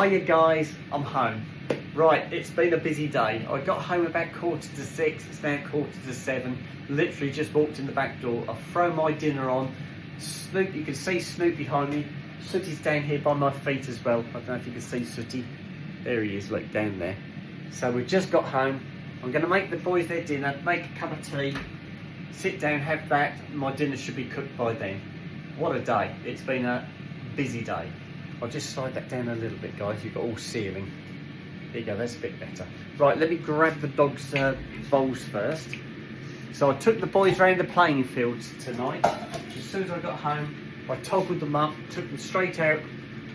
Hiya guys, I'm home. Right, it's been a busy day. I got home about 6:15, it's now 7:15. Literally just walked in the back door. I've thrown my dinner on. Snoop, you can see Snoop behind me. Sooty's down here by my feet as well. I don't know if you can see Sooty. There he is, look, down there. So we've just got home. I'm going to make the boys their dinner, make a cup of tea, sit down, have that. My dinner should be cooked by then. What a day. It's been a busy day. I'll just slide that down a little bit, guys. You've got all ceiling. There you go, that's a bit better. Right, let me grab the dogs' bowls first. So I took the boys around the playing fields tonight. As soon as I got home, I toggled them up, took them straight out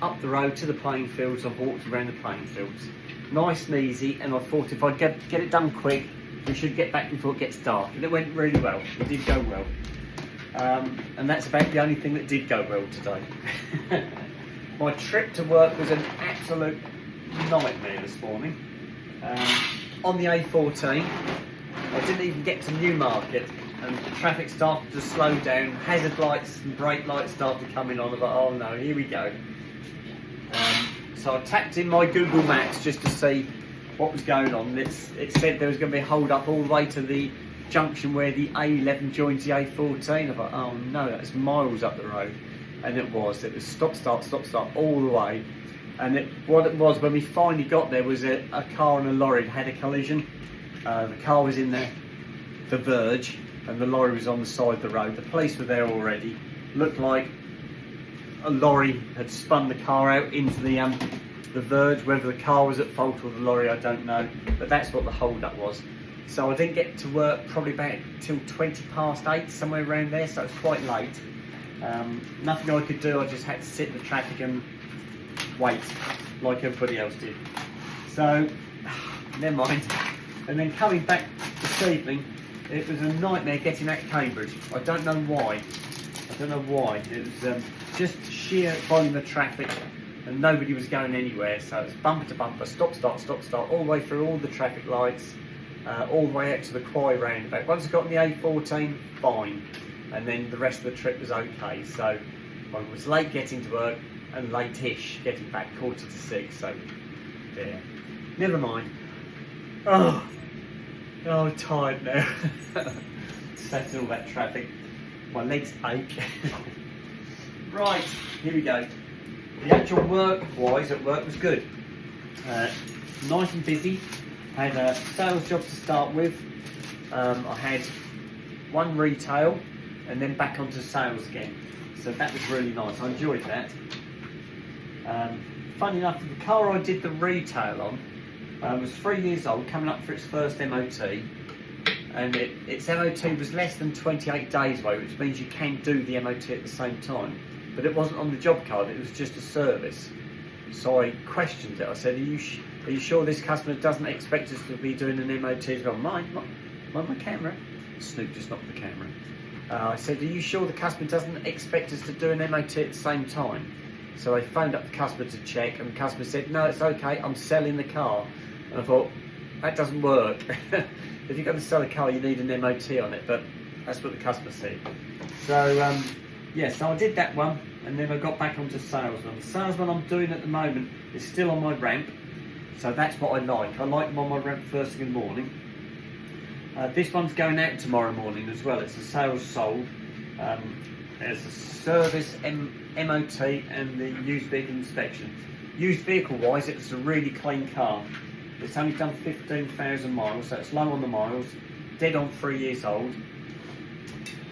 up the road to the playing fields. I've walked around the playing fields. Nice and easy, and I thought if I get it done quick, we should get back before it gets dark. And it went really well. It did go well. And that's about the only thing that did go well today. My trip to work was an absolute nightmare this morning. On the A14, I didn't even get to Newmarket and the traffic started to slow down. Hazard lights and brake lights started coming on. I thought, oh no, here we go. So I tapped in my Google Maps just to see what was going on. It said there was going to be a hold up all the way to the junction where the A11 joins the A14. I thought, oh no, that's miles up the road. And it was stop, start all the way. And what it was, when we finally got there, was a car and a lorry had a collision. The car was in the verge and the lorry was on the side of the road. The police were there already. Looked like a lorry had spun the car out into the verge. Whether the car was at fault or the lorry, I don't know. But that's what the hold-up was. So I didn't get to work probably about till 8:20, somewhere around there. So it was quite late. Nothing I could do. I just had to sit in the traffic and wait like everybody else did. So never mind. And then coming back this evening, it was a nightmare getting out of Cambridge. I don't know why. It was just sheer volume of traffic and nobody was going anywhere. So it was bumper to bumper, stop, start, all the way through all the traffic lights, all the way out to the Quay roundabout. Once I got on the A14, fine. And then the rest of the trip was okay. So I was late getting to work and late-ish getting back 5:45. So yeah, never mind. Oh, I'm tired now. Sat in all that traffic. My legs ache. Right, here we go. The actual work-wise at work was good. Nice and busy. Had a sales job to start with. I had one retail and then back onto sales again. So that was really nice. I enjoyed that. Funny enough, the car I did the retail on was 3 years old, coming up for its first MOT. And its MOT was less than 28 days away, which means you can do the MOT at the same time. But it wasn't on the job card, it was just a service. So I questioned it. I said, are you sure this customer doesn't expect us to be doing an MOT as well? Mind my camera. Snoop just knocked the camera. I said, are you sure the customer doesn't expect us to do an MOT at the same time? So I phoned up the customer to check, and the customer said, no, it's okay, I'm selling the car. And I thought, that doesn't work. If you're going to sell a car, you need an MOT on it, but that's what the customer said. So, yeah, so I did that one, and then I got back onto sales one. The sales one I'm doing at the moment is still on my ramp, so that's what I like. I like them on my ramp first thing in the morning. This one's going out tomorrow morning as well. It's a sales sold. There's a service, MOT, and the used vehicle inspection. Used vehicle wise, it's a really clean car. It's only done 15,000 miles, so it's low on the miles, dead on 3 years old.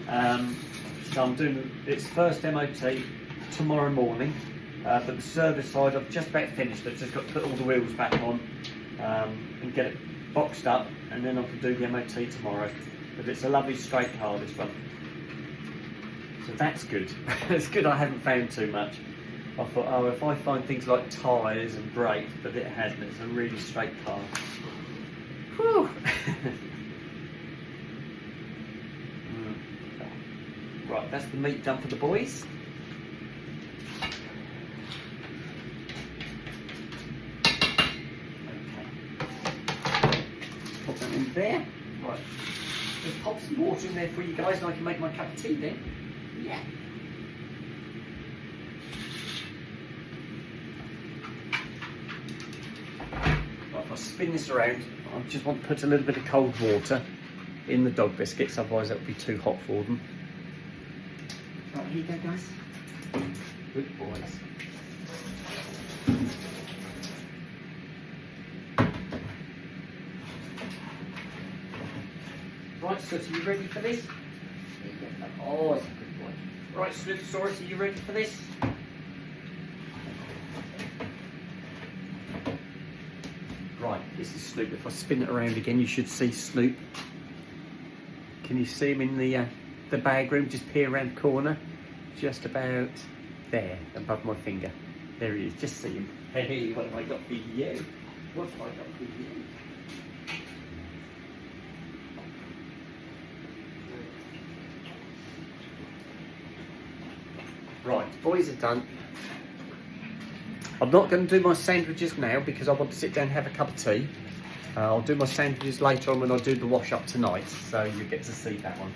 So I'm doing its first MOT tomorrow morning, but the service side I've just about finished. I've just got to put all the wheels back on and get it boxed up, and then I can do the MOT tomorrow. But it's a lovely straight car, this one. So that's good. It's good I haven't found too much. I thought, oh, if I find things like tyres and brakes, but it hasn't. It's a really straight car. Whew. Right, that's the meat done for the boys. Okay. Pop that in there. Right. Just pop some water in there for you guys and I can make my cup of tea then. Yeah. I'll spin this around. I just want to put a little bit of cold water in the dog biscuits, otherwise that would be too hot for them. Right, here you go, guys. Good boys. Right, Sooty, you ready for this? Oh, it's a good boy. Right, Snootosaurus, are you ready for this? Right, this is Snoop. If I spin it around again, you should see Snoop. Can you see him in the bag room? Just peer around the corner, just about there, above my finger. There he is. Just see him. Hey, what have I got for you? What have I got for you? Right, boys are done. I'm not going to do my sandwiches now because I want to sit down and have a cup of tea. I'll do my sandwiches later on when I do the wash up tonight, so you get to see that one.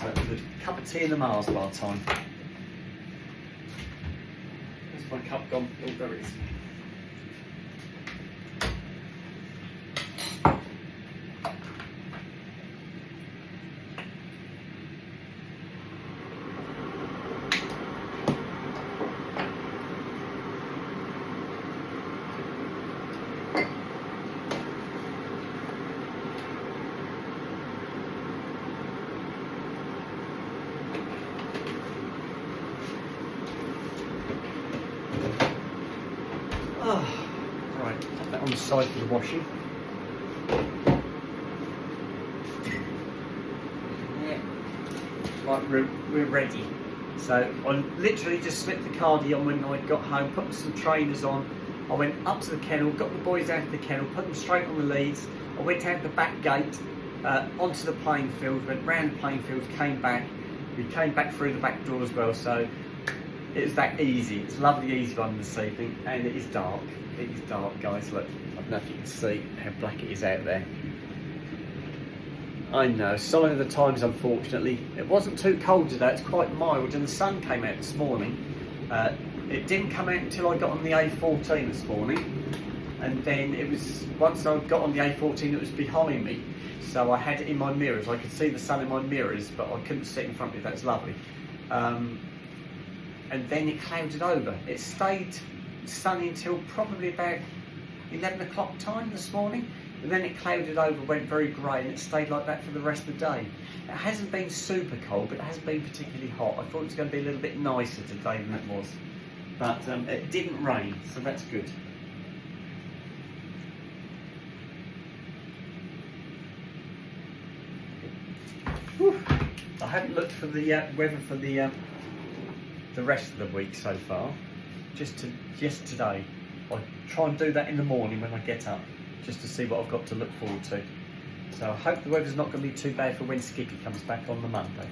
So the cup of tea and the Mars bar time. Where's my cup gone? Oh, there it is. Oh, right, put that on the side for the washing. Yeah. Right, we're ready. So I literally just slipped the cardi on when I got home, put some trainers on. I went up to the kennel, got the boys out of the kennel, put them straight on the leads. I went out the back gate, onto the playing field, went round the playing field, came back. We came back through the back door as well, so it was that easy. It's a lovely easy one this evening, and it is dark. It is dark, guys. Look, I don't know if you can see how black it is out there. I know, sign of the times, unfortunately. It wasn't too cold today, it's quite mild, and the sun came out this morning. It didn't come out until I got on the A14 this morning, and then it was, once I got on the A14, it was behind me. So I had it in my mirrors. I could see the sun in my mirrors, but I couldn't sit in front of it. That's lovely. And then it clouded over. It stayed sunny until probably about 11 o'clock time this morning, and then it clouded over, went very grey, and it stayed like that for the rest of the day. It hasn't been super cold, but it hasn't been particularly hot. I thought it was going to be a little bit nicer today than it was, but it didn't rain, so that's good. Whew. I haven't looked for the weather for the rest of the week so far. Just today. I try and do that in the morning when I get up, just to see what I've got to look forward to. So I hope the weather's not going to be too bad for when Skiggy comes back on the Monday.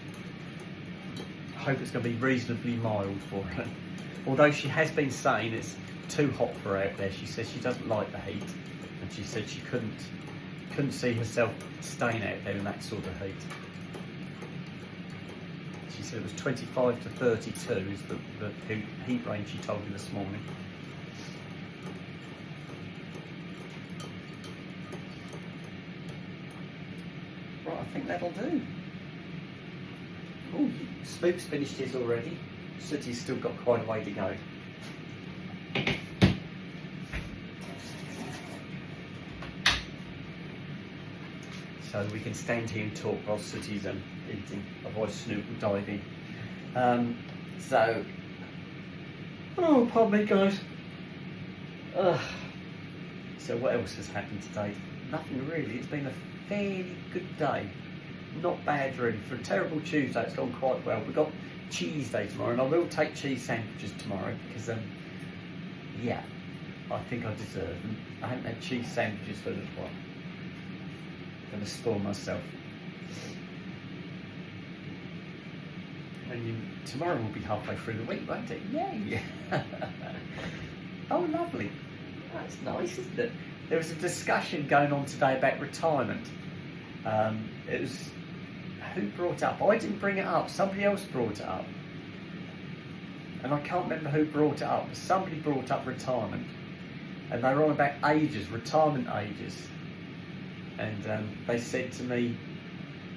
I hope it's going to be reasonably mild for her. Although she has been saying it's too hot for her out there. She says she doesn't like the heat, and she said she couldn't see herself staying out there in that sort of heat. She said it was 25 to 32 is the heat range she told me this morning. Right, I think that'll do. Oh, Spook's finished his already. Sooty's still got quite a way to go. So we can stand here and talk while Sooty's eating, otherwise Snoop will dive in. Oh, pardon me, guys. So what else has happened today? Nothing really. It's been a fairly good day. Not bad really. For a terrible Tuesday, it's gone quite well. We've got cheese day tomorrow, and I will take cheese sandwiches tomorrow because, yeah, I think I deserve them. I haven't had cheese sandwiches for a little while. I'm going to spoil myself. And tomorrow will be halfway through the week, won't it? Yay! Oh, lovely. That's nice, isn't it? There was a discussion going on today about retirement. It was who brought it up? I didn't bring it up, somebody else brought it up. And I can't remember who brought it up, but somebody brought up retirement. And they were on about ages, retirement ages. And they said to me,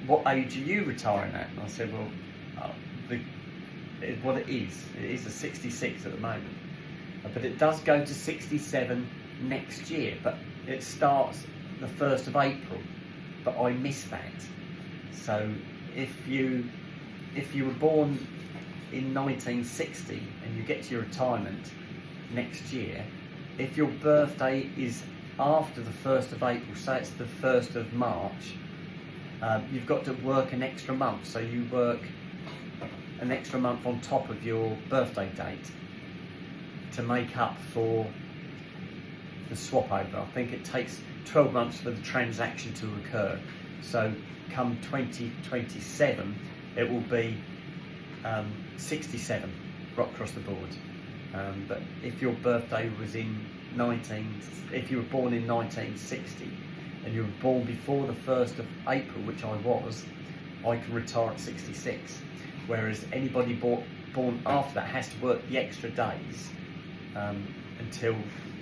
what age are you retiring at? And I said, well, what it is a 66 at the moment. But it does go to 67 next year, but it starts the 1st of April. But I missed that. So if you were born in 1960 and you get to your retirement next year, if your birthday is after the 1st of April, say it's the 1st of March, you've got to work an extra month. So you work an extra month on top of your birthday date to make up for the swap over. I think it takes 12 months for the transaction to occur. So come 2027, it will be 67 right across the board. But if your birthday was if you were born in 1960 and you were born before the 1st of April, which I was, I can retire at 66. Whereas anybody born after that has to work the extra days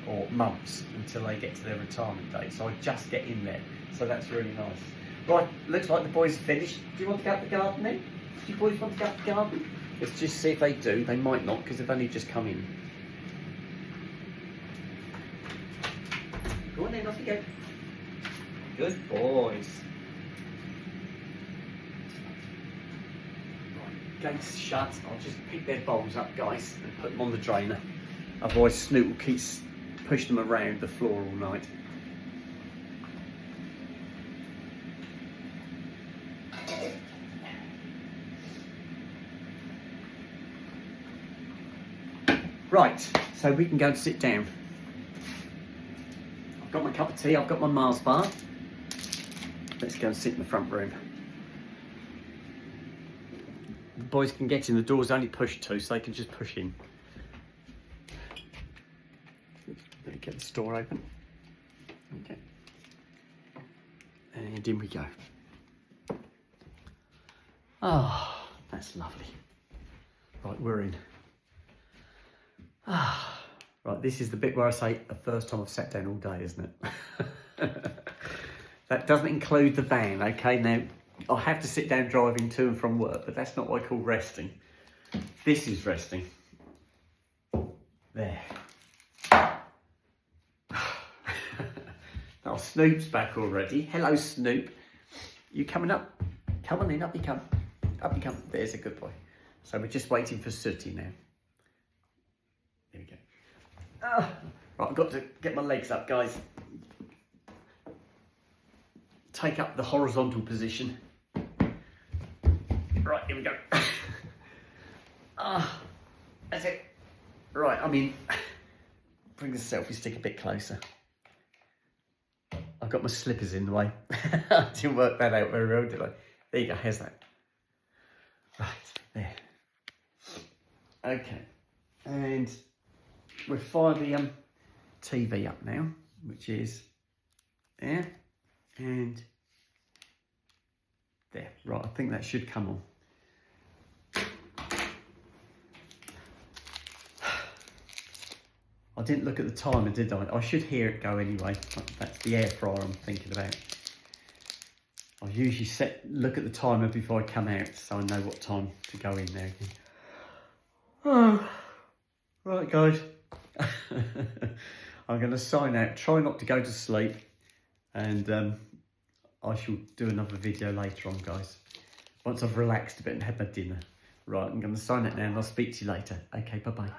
or months until they get to their retirement date. So I just get in there. So that's really nice. Right, looks like the boys are finished. Do you want to go up the garden then? Do you boys want to go up the garden? Let's just see if they do. They might not because they've only just come in. Go on then, off you go. Good boys. Right, gates shut. I'll just pick their bowls up, guys, and put them on the drainer. Otherwise Snoop will keep pushing them around the floor all night. Right, so we can go and sit down. I've got my cup of tea, I've got my Mars bar. Let's go and sit in the front room. The boys can get in, the door's only push to, so they can just push in. Let me get the door open. Okay. And in we go. Ah, oh, that's lovely. Right, we're in. Ah, right, this is the bit where I say the first time I've sat down all day, isn't it? That doesn't include the van, okay? Now, I have to sit down driving to and from work, but that's not what I call resting. This is resting. There. Now, Snoop's back already. Hello, Snoop. You coming up? Come on in, up you come. Up you come. There's a good boy. So we're just waiting for Sooty now. There we go. Right, I've got to get my legs up, guys. Take up the horizontal position. Right, here we go. That's it. Right, I mean, bring the selfie stick a bit closer. I've got my slippers in the way. I didn't work that out very well, did I? There you go, how's that? Right, there. Okay, and we'll fire the TV up now, which is there and there. Right, I think that should come on. I didn't look at the timer, did I? I should hear it go anyway. That's the air fryer I'm thinking about. I usually look at the timer before I come out, so I know what time to go in there. Oh, right, guys. I'm going to sign out. Try not to go to sleep, and I shall do another video later on, guys. Once I've relaxed a bit and had my dinner. Right, I'm going to sign out now, and I'll speak to you later. Okay, bye-bye.